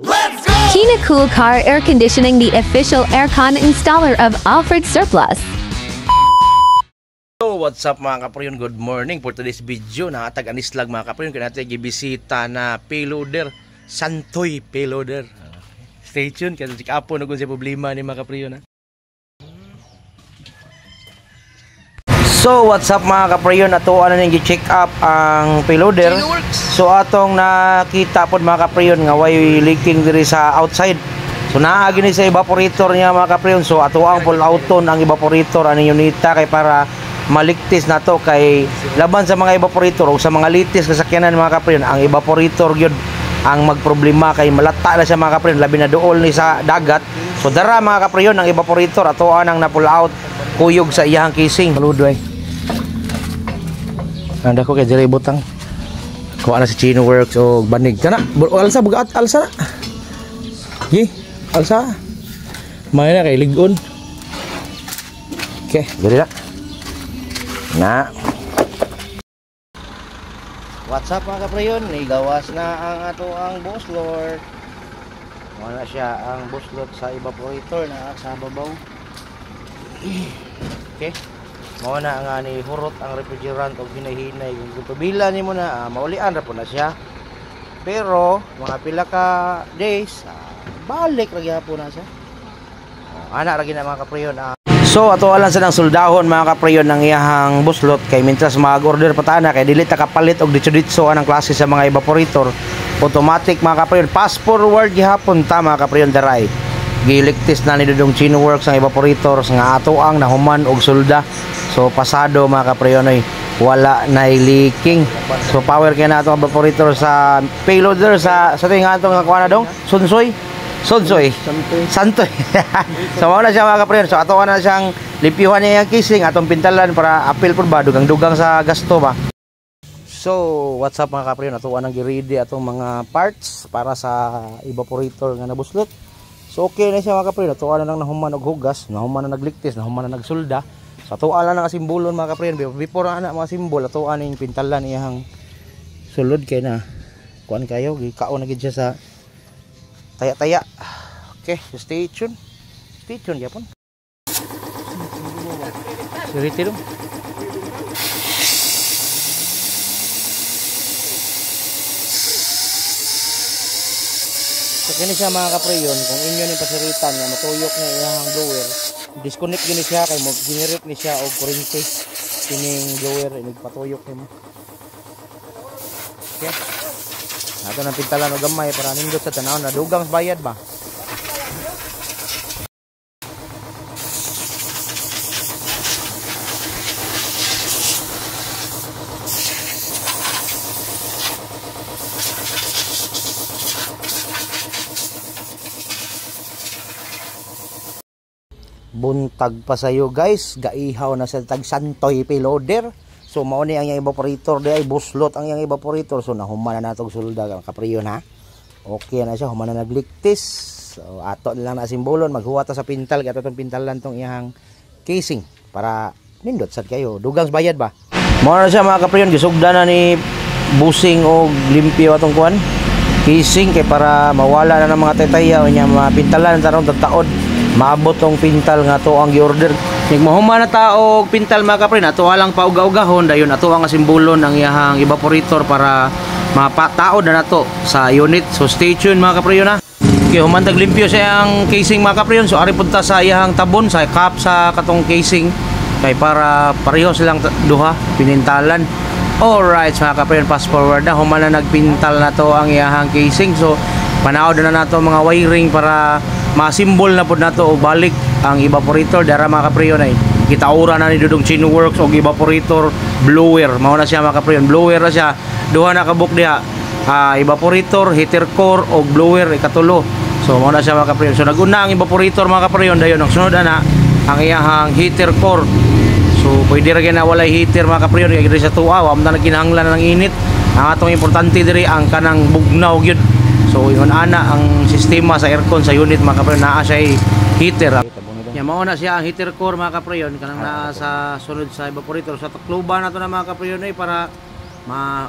Let's go! Kina Cool Car Air Conditioning, the official aircon installer of Alfred Surplus. So what's up mga kapriyon, good morning. For today's video, nakatag anislag mga kapriyon, kaya natin gibisita na payloader, Santoy Payloader. Stay tuned, kasi si Apo na kung siya problema ni mga kapriyon. So what's up mga kapriyon, ato ano nang gi-check up ang payloader. So atong nakita pod mga kapriyon nga way leaking diri sa outside. So naa gini sa evaporator niya mga kapriyon. So ato ang pull outon ang evaporator ani unita kay para maligtis na to kay laban sa mga evaporator o sa mga litis kasakyanan mga kapriyon. Ang evaporator gyud ang magproblema kay malata na siya mga kapriyon, labi na duol ni sa dagat. So dara mga kapriyon ang evaporator ato ang na pull out kuyog sa iyang casing. Maludoy. Nanda ko kay diri butang. Kuha na si Chino Works o banig kana. Alsa bugat alsa. Gi, alsa. May na kay ligon. Okay, diri na. Na. What's up mga kaprayon? Igawas na ang ato ang buslot. Wala siya ang buslot sa evaporator na sa babaw. Okay. Mao na nga ni hurot ang refrigerant o hinahinay kung tubila nimo na maulian ra po na siya. Pero mga pila ka days balik ra gyapon na siya. Ana ra gina mga kaprayon. So ato alang sa nang soldahon mga kaprayon ng iyahang buslot kay mintras mag-order patana kay dili ta kapalit og ditso-ditso anang klase sa mga evaporator. Automatic mga kaprayon, fast forward gihapon ta mga kaprayon daray. Giliktis na ni Dudong Chino Works ang evaporator nga ato ang nahuman og sulda. So pasado mga kaprayon ay wala na leaking. So power kay na ato ang evaporator sa payloader sa ting ato nga kuha na dong Sunsoy. Santoy. So mao na siya mga kaprayon. So ato na siyang limpyuhan niya ang casing atong pintalan para apil pud ba dugang sa gasto ba. So what's up mga kaprayon, ato nang gi-ready atong mga parts para sa evaporator nga nabuslot. So okay na siya mga kaprayon, ato na lang nahuman og hugas, nahuman na nagliktis, nahuman na nagsulda. So ato na lang ang simbolon mga kaprayon. Before ana mga simbol, ato ning pintalan iyang sulod kay na kuan kayo gikaon na gid siya sa taya-taya. Okay, so stay tuned. Stay tuned gyapon. Siriti dong. So kini siya mga kaprayon, kung inyo ni pasiritan nga matuyok na iyang blower, disconnect gini siya kay mo generate ni siya og kuryente kining blower inig patuyok nimo. Okay. Ato nang pintalan og gamay para nindot sa tanaw na dugang bayad ba. Buntag pa sayo guys, gaihaw na sa tag Santoy Payloader. So mao ni ang iyang evaporator di ay buslot ang iyang evaporator. So nahuman na natog sulda kapriyon ha. Okay na siya, human na nagliktis. So ato na lang na simbolon, maghuwa ta sa pintal, gato tong pintalan tong iyang casing para nindot sad kayo. Dugang bayad ba. Mao na siya mga kapriyon, gisugda na ni busing og limpyo atong kuan casing kay para mawala na ng mga tetaya nya mga pintalan tarong taod. Maabot tong pintal nga to ang gi-order. Nig mahuman na ta og pintal mga kapriyon, ato lang pauga-ugahon dayon ato ang simbolon ang iyang evaporator para mapataod na nato sa unit. So stay tuned mga kapriyon ha. Okay, humantag limpyo siya ang casing mga kapriyon. So ari pud ta sa iyang tabon sa cap sa katong casing kay para pareho silang duha pinintalan. Alright mga kapriyon, fast forward na human na nagpintal na to ang iyang casing. So panaod na nato mga wiring para masimbol na po nato o balik ang evaporator dara mga kapriyon ay kitaura na ni Dudong Chino Works og evaporator blower. Mao na siya mga kapriyon, blower na siya, duha na kabuk diha, evaporator, heater core og blower ikatulo. So mao na siya mga kapriyon. So naguna ang evaporator mga kapriyon dayon ang sunod ana ang iyang heater core. So pwede ra na walay heater mga kapriyon kay diri sa tuwa wa man naginahanglan ng init. Ang atong importante diri ang kanang bugnaw gyud. So yun ana ang sistema sa aircon sa unit mga kaprayon, naa siya heater. Yan mao na siya ang heater core mga kaprayon kanang naa sa sunod sa evaporator. Sa takluban nato na mga kaprayon ay para ma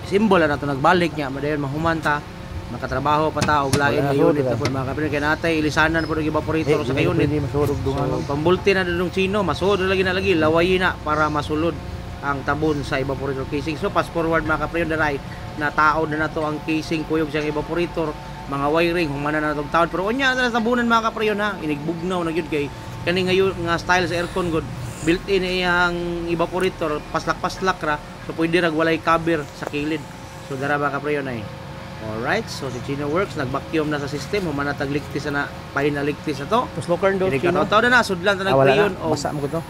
simbol na nato nagbalik niya madayon mahumanta makatrabaho pa ta og lain nga unit na pud mga kapriyon kay natay ilisanan pud og evaporator sa unit. So pambulti na dudong chino, masud lagi na lagi lawayi na para masulod ang tabon sa evaporator casing. So fast forward mga kapriyon daray na taod na nato ang casing kuyog sa evaporator, mga wiring humana na natong taod pero unya na tabunan mga kapriyon ha, inigbugnaw na gyud kay kani ngayon nga style sa aircon good built-in iyang evaporator paslak-paslak ra so pwede ra walay cover sa kilid. So dara mga kapriyon ay. Alright, so si Chino Works nag-vacuum na sa system, humanatag ligtis na final ligtis na to. Sloker do Chino. Kataw na sudlan ta nagpriyon o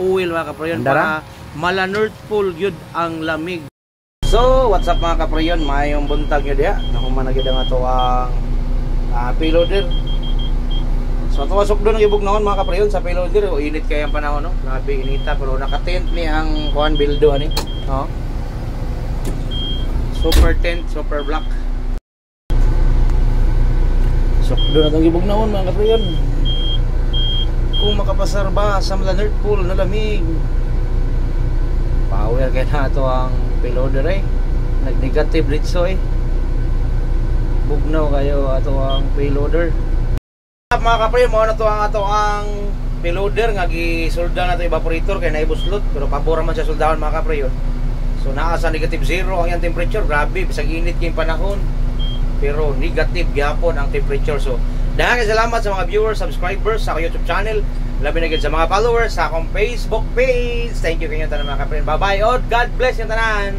oil mga kapriyon para mala-nerdful gyud ang lamig. So, what's up mga kapriyon? Mayong buntag gyud ya. Nahuman na gyud ang ato ang payloader. So ato sukdo ng ibugnaon mga kapriyon sa payloader. O init kay ang panahon no. Grabe inita pero naka-tent ni ang kuan buildo ani. No. Super tent, super black. Sukdo na tong ibugnaon mga kapriyon. Kung makapasar ba sa mala-nerdful na lamig. Power kay na ito ang payloader eh. Nag-negative ritso eh. Bugnaw kayo ato ang payloader. Mga kapriyon, mo na to ang ato ang payloader nga gisolda na to evaporator kay naibuslot pero pabor man siya soldahon mga kapriyon. So naa sa negative 0 ang iyang temperature, grabe bisag init kay panahon. Pero negative gyapon ang temperature. So daghang salamat sa mga viewers, subscribers sa akong YouTube channel. Labi na gid sa mga followers sa akong Facebook page. Thank you kanyo tanan mga kapriyon. Bye bye. God bless yung tanan.